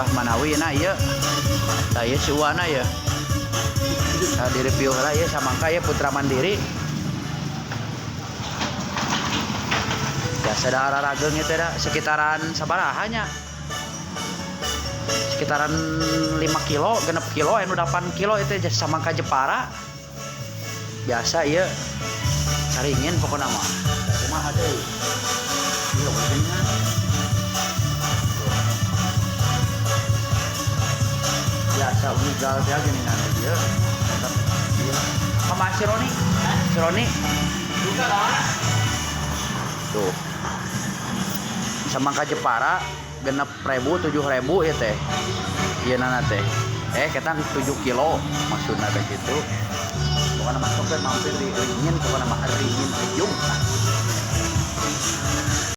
daerah Manawi nah ieu. Tah ieu si Uwana ya. Nah, di review lah ya samangka ya Putra Mandiri. Biasa daerah Rageng itu ada sekitaran sabaraha sekitaran 5 kilo, genep kilo, anu 8 kilo itu samangka Jepara. Biasa ya caringin pokoknya mah. Kumaha deui? Ieu wedengan. Biasa ugal dia gini nanti dia. Sama si Roni? Si Roni? Juga lah. Tuh. Samangka Jepara genep 7.000 ya teh. Iya nana teh. Kita 7 kilo maksudnya kayak gitu. Pokoknya masuk ke mampir di Ringin, pokoknya mah Ringin Ujung.